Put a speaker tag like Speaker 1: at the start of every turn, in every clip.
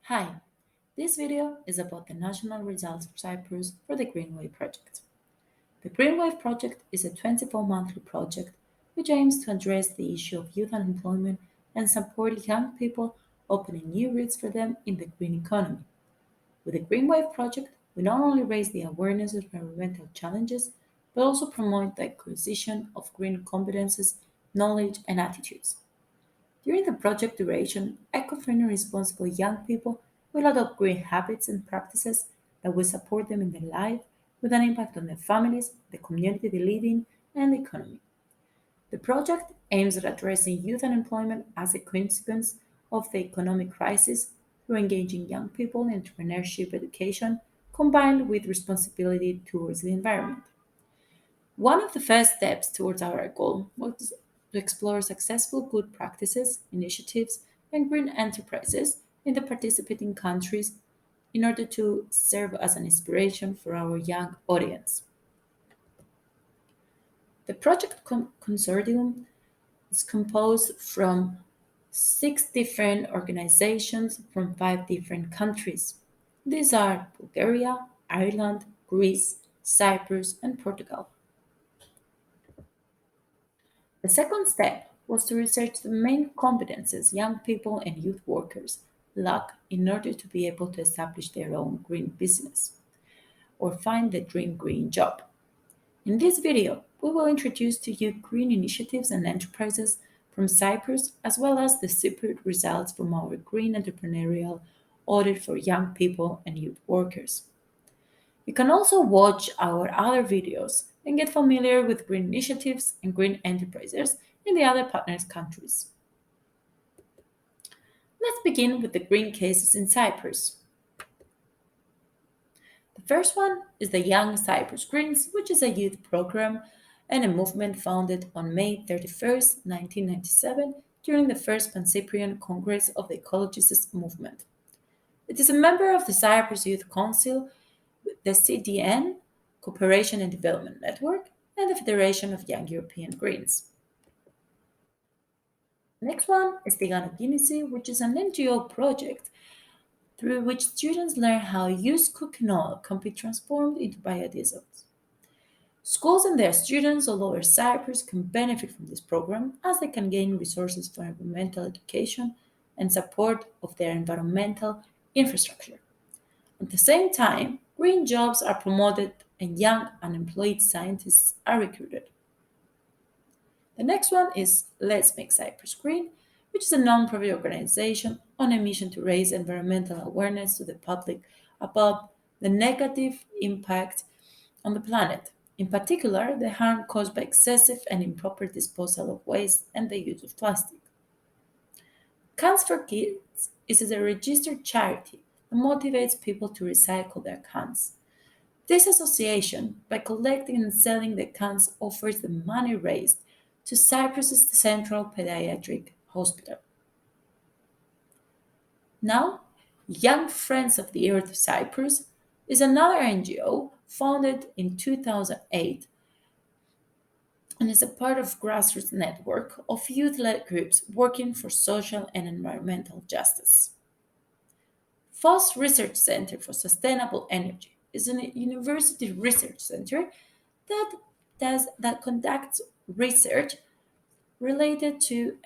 Speaker 1: Hi, this video is about the national results for Cyprus for the GreenWave project. The GreenWave project is a 24-monthly project which aims to address the issue of youth unemployment and support young people, opening new routes for them in the green economy. With the GreenWave project, we not only raise the awareness of environmental challenges, but also promote the acquisition of green competences, knowledge, and attitudes. During the project duration, eco-friendly responsible young people will adopt green habits and practices that will support them in their life with an impact on their families, the community they live in, and the economy. The project aims at addressing youth unemployment as a consequence of the economic crisis through engaging young people in entrepreneurship education combined with responsibility towards the environment. One of the first steps towards our goal was to explore successful good practices, initiatives, and green enterprises in the participating countries in order to serve as an inspiration for our young audience. The project consortium is composed from six different organizations from five different countries. These are Bulgaria, Ireland, Greece, Cyprus, and Portugal. The second step was to research the main competences young people and youth workers lack in order to be able to establish their own green business or find the dream green job. In this video, we will introduce to you green initiatives and enterprises from Cyprus as well as the super results from our green entrepreneurial audit for young people and youth workers. You can also watch our other videos and get familiar with green initiatives and green enterprises in the other partners countries. Let's begin with the green cases in Cyprus. The first one is the Young Cyprus Greens, which is a youth program and a movement founded on May 31st, 1997, during the First Pan-Cyprian Congress of the Ecologist Movement. It is a member of the Cyprus Youth Council, the CDN, Cooperation and Development Network, and the Federation of Young European Greens. Next one is the Ganokinisi, which is an NGO project through which students learn how used cooking oil can be transformed into biodiesel. Schools and their students all over Cyprus can benefit from this program as they can gain resources for environmental education and support of their environmental infrastructure. At the same time, green jobs are promoted and young unemployed scientists are recruited. The next one is Let's Make Cyprus Green, which is a non-profit organization on a mission to raise environmental awareness to the public about the negative impact on the planet, in particular the harm caused by excessive and improper disposal of waste and the use of plastic. Cans for Kids is a registered charity that motivates people to recycle their cans. This association, by collecting and selling the cans, offers the money raised to Cyprus's Central Pediatric Hospital. Now, Young Friends of the Earth Cyprus is another NGO founded in 2008 and is a part of grassroots network of youth-led groups working for social and environmental justice. FOSS Research Center for Sustainable Energy is a university research center that conducts research related to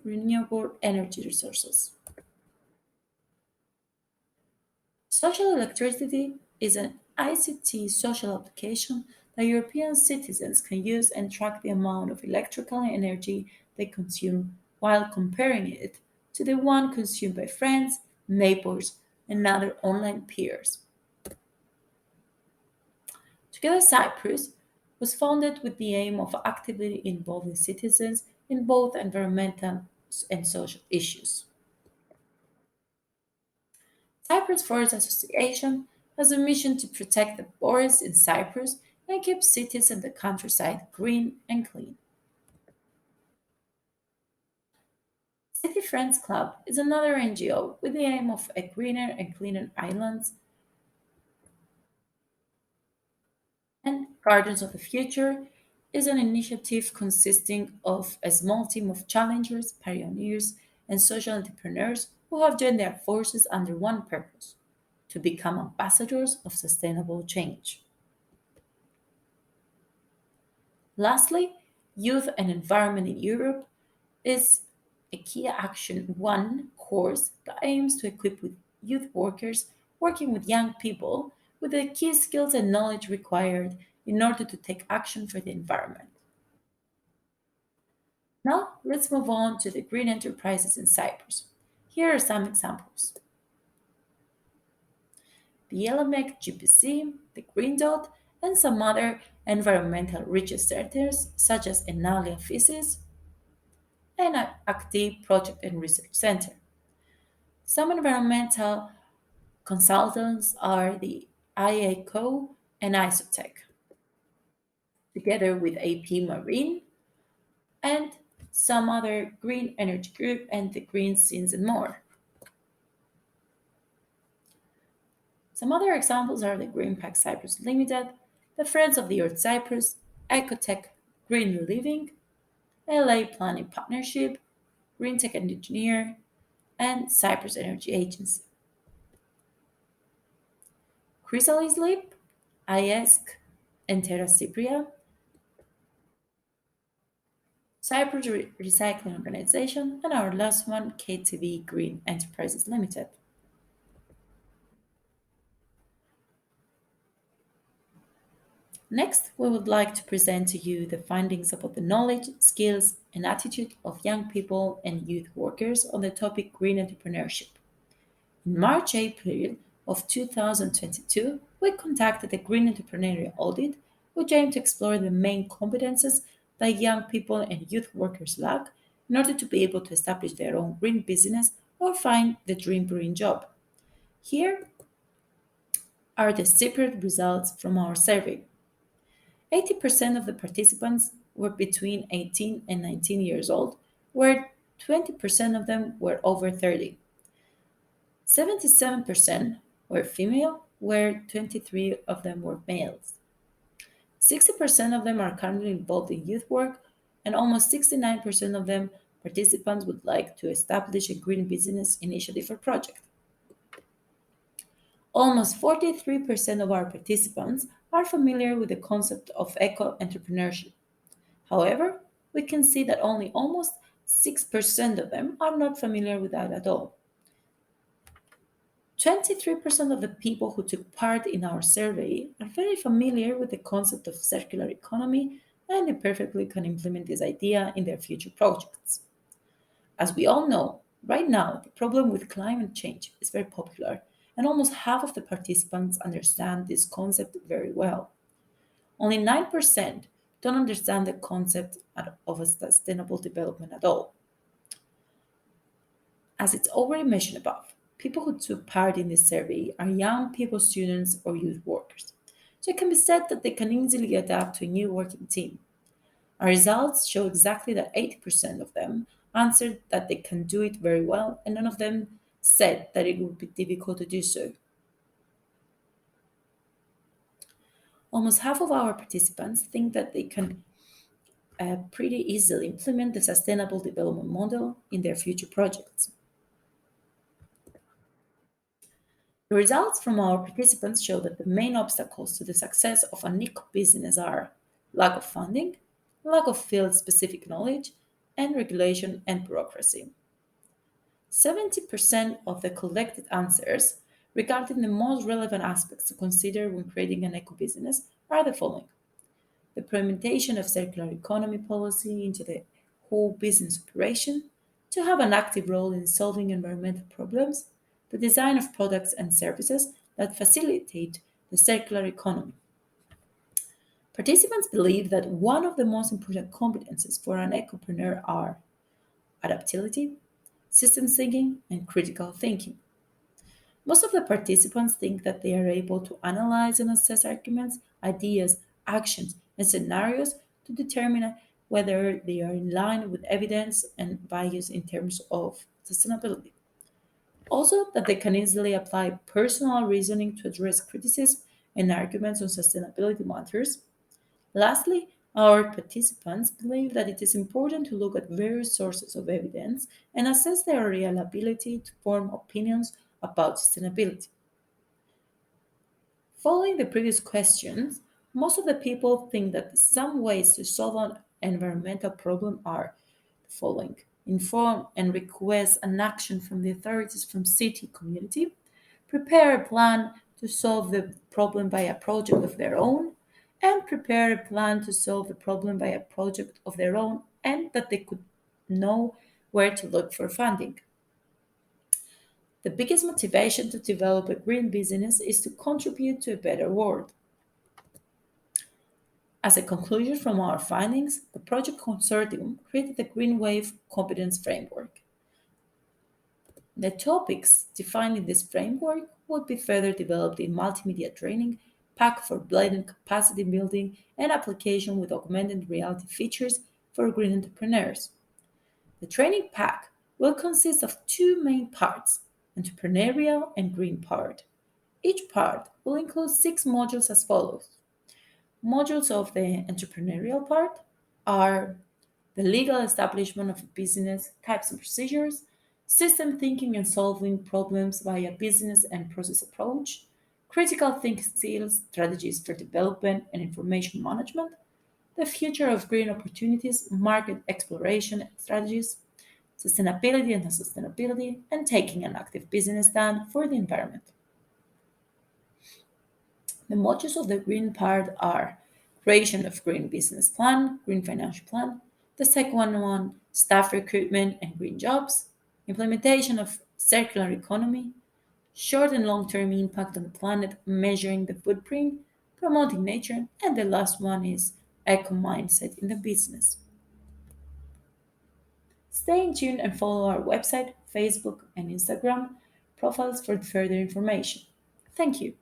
Speaker 1: renewable energy resources. Social electricity is an ICT social application that European citizens can use and track the amount of electrical energy they consume while comparing it to the one consumed by friends, neighbors, and other online peers. Together Cyprus was founded with the aim of actively involving citizens in both environmental and social issues. Cyprus Forest Association has a mission to protect the forests in Cyprus and keep cities and the countryside green and clean. City Friends Club is another NGO with the aim of a greener and cleaner islands, and Gardens of the Future is an initiative consisting of a small team of challengers, pioneers, and social entrepreneurs who have joined their forces under one purpose: to become ambassadors of sustainable change. Lastly, youth and environment in Europe is a key action one course that aims to equip with youth workers working with young people with the key skills and knowledge required in order to take action for the environment. Now, let's move on to the green enterprises in Cyprus. Here are some examples: the LMEC GPC, the Green Dot, and some other environmental research centers such as Enalia Physis and Active Project and Research Center. Some environmental consultants are the IACO and Isotech, together with AP Marine and some other green energy group and the green scenes and more. Some other examples are the Green Pack Cyprus Limited, the Friends of the Earth Cyprus, Ecotech Green Living, LA Planning Partnership, Green Tech and Engineer, and Cyprus Energy Agency. Chrysalis Leap, IESC, and Terra Cypria, Cyprus Recycling Organization, and our last one, KTV Green Enterprises Limited. Next, we would like to present to you the findings about the knowledge, skills, and attitude of young people and youth workers on the topic green entrepreneurship. In March April of 2022, we conducted a green entrepreneurial audit which aimed to explore the main competences that young people and youth workers lack in order to be able to establish their own green business or find the dream green job. Here are the separate results from our survey. 80% of the participants were between 18 and 19 years old, where 20% of them were over 30. 77% were female, where 23 of them were males. 60% of them are currently involved in youth work, and almost 69% of them participants would like to establish a green business initiative or project. Almost 43% of our participants are familiar with the concept of eco entrepreneurship. However, we can see that only almost 6% of them are not familiar with that at all. 23% of the people who took part in our survey are very familiar with the concept of circular economy, and they perfectly can implement this idea in their future projects. As we all know, right now the problem with climate change is very popular, and almost half of the participants understand this concept very well. Only 9% don't understand the concept of a sustainable development at all. As it's already mentioned above, people who took part in this survey are young people, students, or youth workers. So it can be said that they can easily adapt to a new working team. Our results show exactly that 80% of them answered that they can do it very well, and none of them said that it would be difficult to do so. Almost half of our participants think that they can pretty easily implement the sustainable development model in their future projects. The results from our participants show that the main obstacles to the success of an eco business are lack of funding, lack of field specific knowledge, and regulation and bureaucracy. 70% of the collected answers regarding the most relevant aspects to consider when creating an eco business are the following: the implementation of circular economy policy into the whole business operation, to have an active role in solving environmental problems, the design of products and services that facilitate the circular economy. Participants believe that one of the most important competencies for an ecopreneur are adaptability, system thinking, and critical thinking. Most of the participants think that they are able to analyze and assess arguments, ideas, actions, and scenarios to determine whether they are in line with evidence and values in terms of sustainability. Also, that they can easily apply personal reasoning to address criticism and arguments on sustainability matters. Lastly, Our participants believe that it is important to look at various sources of evidence and assess their reliability to form opinions about sustainability. Following the previous questions, most of the people think that some ways to solve an environmental problem are the following: inform and request an action from the authorities from city community, prepare a plan to solve the problem by a project of their own, and prepare a plan to solve the problem by a project of their own, and that they could know where to look for funding. The biggest motivation to develop a green business is to contribute to a better world. As a conclusion from our findings, the project consortium created the GreenWave competence framework. The topics defined in this framework would be further developed in multimedia training, pack for blended capacity building, and application with augmented reality features for green entrepreneurs. The training pack will consist of two main parts: entrepreneurial and green part. Each part will include 6 modules as follows. Modules of the entrepreneurial part are the legal establishment of a business, types and procedures, system thinking and solving problems via business and process approach, critical thinking skills, strategies for development and information management, the future of green opportunities, market exploration and strategies, sustainability and sustainability, and taking an active business stand for the environment. The modules of the green part are creation of green business plan, green financial plan. The second one, staff recruitment and green jobs, implementation of circular economy, short and long-term impact on the planet, measuring the footprint, promoting nature, and the last one is eco mindset in the business. Stay in tune and follow our website, Facebook, and Instagram profiles for further information. Thank you.